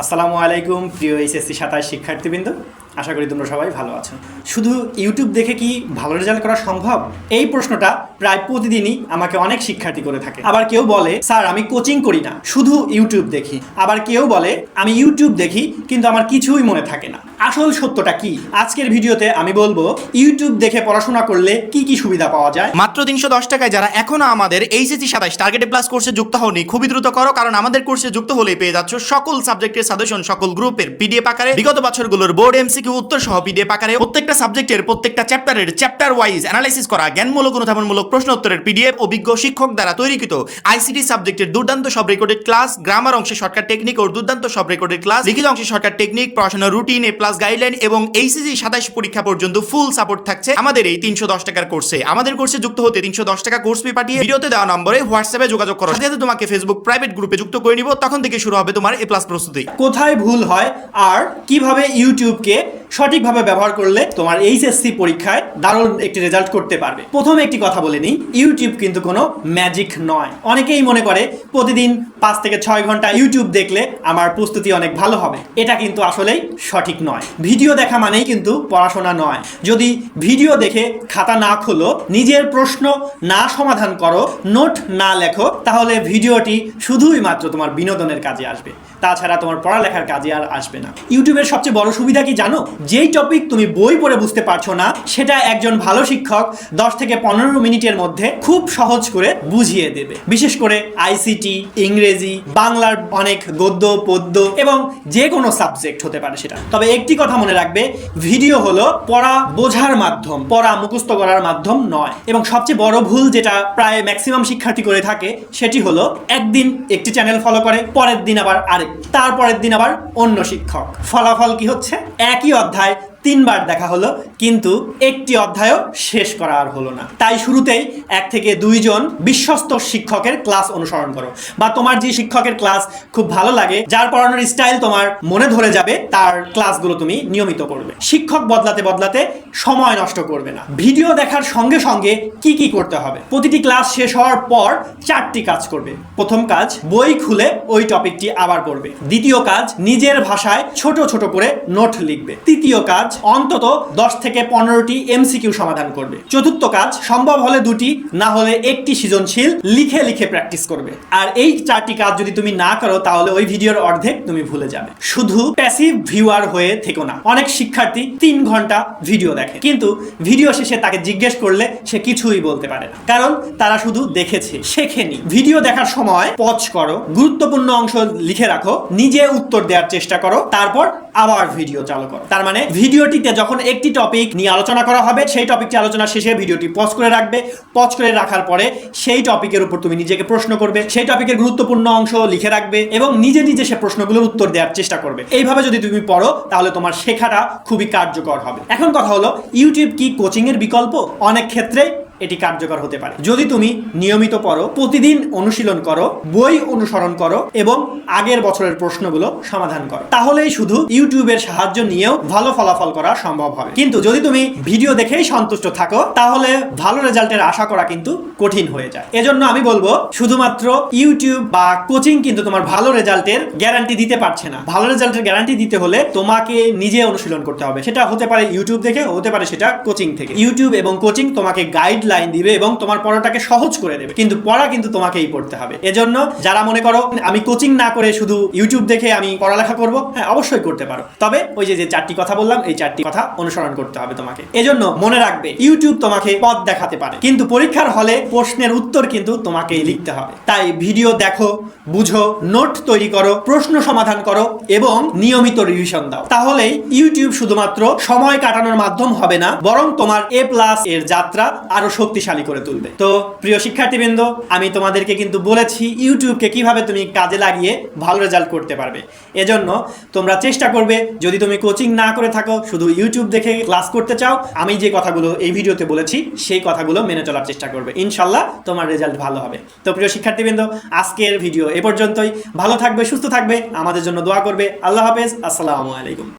আসসালামু আলাইকুম প্রিয় এইচএসসি 27 শিক্ষার্থীবৃন্দ, আশা করি তোমরা সবাই ভালো আছো। শুধু ইউটিউব দেখে কি ভালো রেজাল্ট করা সম্ভব? এই প্রশ্নটা প্রায় প্রতিদিনই আমাকে অনেক শিক্ষার্থী করে থাকে। আবার কেউ বলে, স্যার আমি কোচিং করি না, শুধু ইউটিউব দেখি। আবার কেউ বলে, আমি ইউটিউব দেখি কিন্তু আমার কিছুই মনে থাকে না। আসল সত্যটা কি? আজকের ভিডিওতে আমি বলবো ইউটিউব দেখে পড়াশোনা করলে কি কি সুবিধা পাওয়া যায়। মাত্র 310 টাকায় যারা এখনো আমাদের এইচএসসি 27 টার্গেটে প্লাস কোর্সে যুক্ত হওনি, খুবই দ্রুত করো, কারণ আমাদের কোর্সে যুক্ত হলেই পেয়ে যাচ্ছ সকল সাবজেক্টের সাজেশন সকল গ্রুপের পিডিএফ আকারে, বিগত বছরগুলোর বোর্ড এমসিকিউ উত্তর সহ পিডিএফ আকারে, প্রত্যেকটা সাবজেক্টের প্রত্যেকটা চ্যাপ্টারের চ্যাপ্টার ওয়াইজ অ্যানালাইসিস করা জ্ঞানমূলক অনুধাবনমূলক প্রশ্ন উত্তরের পিডিএফ, অভিজ্ঞ শিক্ষক দ্বারা তৈরিকৃত আইসিটি সাবজেক্টের দুর্দান্ত সব রেকর্ডেড ক্লাস, গ্রামার অংশে শর্টকাট টেকনিক ও দুর্দান্ত সব রেকর্ডেড ক্লাস, লিখিত অংশে শর্টকাট টেকনিক, পড়াশোনার রুটিন, এ প্লাস গাইডলাইন এবং এইচএসসি 27 পরীক্ষা পর্যন্ত ফুল সাপোর্ট থাকছে আমাদের এই 310 টাকার কোর্সে। আমাদের কোর্সে যুক্ত হতে 310 টাকা কোর্স ফি পাঠিয়ে ভিডিওতে দেওয়া নম্বরে হোয়াটসঅ্যাপে যোগাযোগ করো, সাথে তোমাকে ফেসবুক প্রাইভেট গ্রুপে যুক্ত করে নিব। তখন থেকে শুরু হবে তোমার এ প্লাস প্রস্তুতি। কোথায় ভুল হয় আর কিভাবে ইউটিউবকে সঠিকভাবে ব্যবহার করলে তোমার এইচএসসি পরীক্ষায় দারুণ একটি রেজাল্ট করতে পারবে। প্রথমে একটি কথা বলে নিই, ইউটিউব কিন্তু কোনো ম্যাজিক নয়। অনেকেই মনে করে প্রতিদিন 5 থেকে 6 ঘন্টা ইউটিউব দেখলে আমার প্রস্তুতি অনেক ভালো হবে। এটা কিন্তু আসলেই সঠিক নয়। ভিডিও দেখা মানেই কিন্তু পড়াশোনা নয়। যদি ভিডিও দেখে খাতা না খোলো, নিজের প্রশ্ন না সমাধান করো, নোট না লেখো, তাহলে ভিডিওটি শুধুই মাত্র তোমার বিনোদনের কাজে আসবে, তাছাড়া তোমার পড়ালেখার কাজে আর আসবে না। ইউটিউবের সবচেয়ে বড় সুবিধা কি জানো? যেই টপিক তুমি বই পড়ে বুঝতে পারছো না, সেটা একজন ভালো শিক্ষক 10 থেকে 15 মিনিটের মধ্যে খুব সহজ করে বুঝিয়ে দেবে। বিশেষ করে আইসিটি, ইংরেজি, বাংলার অনেক গদ্য পদ্য এবং যে কোনো সাবজেক্ট হতে পারে সেটা। তবে একটি কথা মনে রাখবে, ভিডিও হলো পড়া বোঝার মাধ্যম, পড়া মুখস্থ করার মাধ্যম নয়। এবং সবচেয়ে বড় ভুল যেটা প্রায় ম্যাক্সিমাম শিক্ষার্থী করে থাকে, সেটি হলো একদিন একটি চ্যানেল ফলো করে, পরের দিন আবার আরেক, তারপরের দিন আবার অন্য শিক্ষক। ফলাফল কি হচ্ছে? একই অধ্যায় 3 বার দেখা হলো, কিন্তু একটি অধ্যায়ও শেষ করা আর হলো না। তাই শুরুতেই 1 থেকে 2 জন বিশ্বস্ত শিক্ষকের ক্লাস অনুসরণ করো, বা তোমার যে শিক্ষকের ক্লাস খুব ভালো লাগে, যার পড়ানোর স্টাইল তোমার মনে ধরে যাবে, তার ক্লাসগুলো তুমি নিয়মিত করবে। শিক্ষক বদলাতে বদলাতে সময় নষ্ট করবে না। ভিডিও দেখার সঙ্গে সঙ্গে কি কি করতে হবে? প্রতিটি ক্লাস শেষ হওয়ার পর 4টি কাজ করবে। প্রথম কাজ, বই খুলে ওই টপিকটি আবার পড়বে। দ্বিতীয় কাজ, নিজের ভাষায় ছোট ছোট করে নোট লিখবে। তৃতীয় কাজ, অন্তত 10 থেকে 15টি এমসিকিউ সমাধান করবে। চতুর্থ কাজ, সম্ভব হলে 2টি, না হলে 1টি সৃজনশীল লিখে লিখে প্র্যাকটিস করবে। আর এই 4টি কাজ যদি তুমি না করো, তাহলে ওই ভিডিওর অর্ধেক তুমি ভুলে যাবে। শুধু প্যাসিভ ভিউয়ার হয়ে থেকো না। অনেক শিক্ষার্থী 3 ঘন্টা ভিডিও দেখে, কিন্তু ভিডিও শেষে তাকে জিজ্ঞেস করলে সে কিছুই বলতে পারে না, কারণ তারা শুধু দেখেছে, শেখেনি। ভিডিও দেখার সময় পজ করো, গুরুত্বপূর্ণ অংশ লিখে রাখো, নিজে উত্তর দেওয়ার চেষ্টা করো, তারপর আবার ভিডিও চালু করো। তার মানে ভিডিওটিতে যখন একটি টপিক নিয়ে আলোচনা করা হবে, সেই টপিকটি আলোচনা শেষে ভিডিওটি পজ করে রাখবে। পজ করে রাখার পরে সেই টপিকের উপর তুমি নিজেকে প্রশ্ন করবে, সেই টপিকের গুরুত্বপূর্ণ অংশ লিখে রাখবে এবং নিজে নিজে সে প্রশ্নগুলোর উত্তর দেওয়ার চেষ্টা করবে। এইভাবে যদি তুমি পড়ো, তাহলে তোমার শেখাটা খুবই কার্যকর হবে। এখন কথা হলো, ইউটিউব কি কোচিং এর বিকল্প? অনেক ক্ষেত্রে এটি কার্যকর হতে পারে। যদি তুমি নিয়মিত পড়ো, প্রতিদিন অনুশীলন করো, বই অনুসরণ করো এবং আগের বছরের প্রশ্নগুলো সমাধান করো, তাহলেই শুধু ইউটিউবের সাহায্য নিয়েও ভালো ফলাফল করা সম্ভব হবে। কিন্তু যদি তুমি ভিডিও দেখেই সন্তুষ্ট থাকো, তাহলে ভালো রেজাল্টের আশা করা কিন্তু কঠিন হয়ে যায়। এজন্য আমি বলবো, শুধুমাত্র ইউটিউব বা কোচিং কিন্তু তোমার ভালো রেজাল্টের গ্যারান্টি দিতে পারছে না। ভালো রেজাল্টের গ্যারান্টি দিতে হলে তোমাকে নিজে অনুশীলন করতে হবে। সেটা হতে পারে ইউটিউব দেখে, হতে পারে সেটা কোচিং থেকে। ইউটিউব এবং কোচিং তোমাকে গাইডলাইন দিবে এবং তোমার পড়াটাকে সহজ করে দেবে, কিন্তু পড়া কিন্তু তোমাকেই পড়তে হবে। এজন্য যারা মনে করো আমি কোচিং না করে শুধু ইউটিউব দেখে আমি পড়ালেখা করব, হ্যাঁ অবশ্যই করতে পারো। তবে ওই যে 4টি কথা বললাম, এই 4টি কথা অনুসরণ করতে হবে তোমাকে। এজন্য মনে রাখবে, ইউটিউব তোমাকে পথ দেখাতে পারে, কিন্তু পরীক্ষার হলে প্রশ্নের উত্তর কিন্তু তোমাকেই লিখতে হবে। তাই ভিডিও দেখো, বুঝো, নোট তৈরি করো, প্রশ্ন সমাধান করো এবং নিয়মিত রিভিশন দাও। তাহলেই ইউটিউব শুধুমাত্র সময় কাটানোর মাধ্যম হবে না, বরং তোমার এ প্লাস এর যাত্রা আরো শক্তিশালী করে তুলবে। তো প্রিয় শিক্ষার্থীবৃন্দ, আমি তোমাদেরকে কিন্তু বলেছি ইউটিউবকে কিভাবে তুমি কাজে লাগিয়ে ভালো রেজাল্ট করতে পারবে। এজন্য তোমরা চেষ্টা করবে, যদি তুমি কোচিং না করে থাকো, শুধু ইউটিউব দেখে ক্লাস করতে চাও, আমি যে কথাগুলো এই ভিডিওতে বলেছি সেই কথাগুলো মেনে চলার চেষ্টা করবে। ইনশাল্লাহ তোমার রেজাল্ট ভালো হবে। তো প্রিয় শিক্ষার্থীবৃন্দ, আজকের ভিডিও এ পর্যন্তই। ভালো থাকবে, সুস্থ থাকবে, আমাদের জন্য দোয়া করবে। আল্লাহ হাফেজ, আসসালামু আলাইকুম।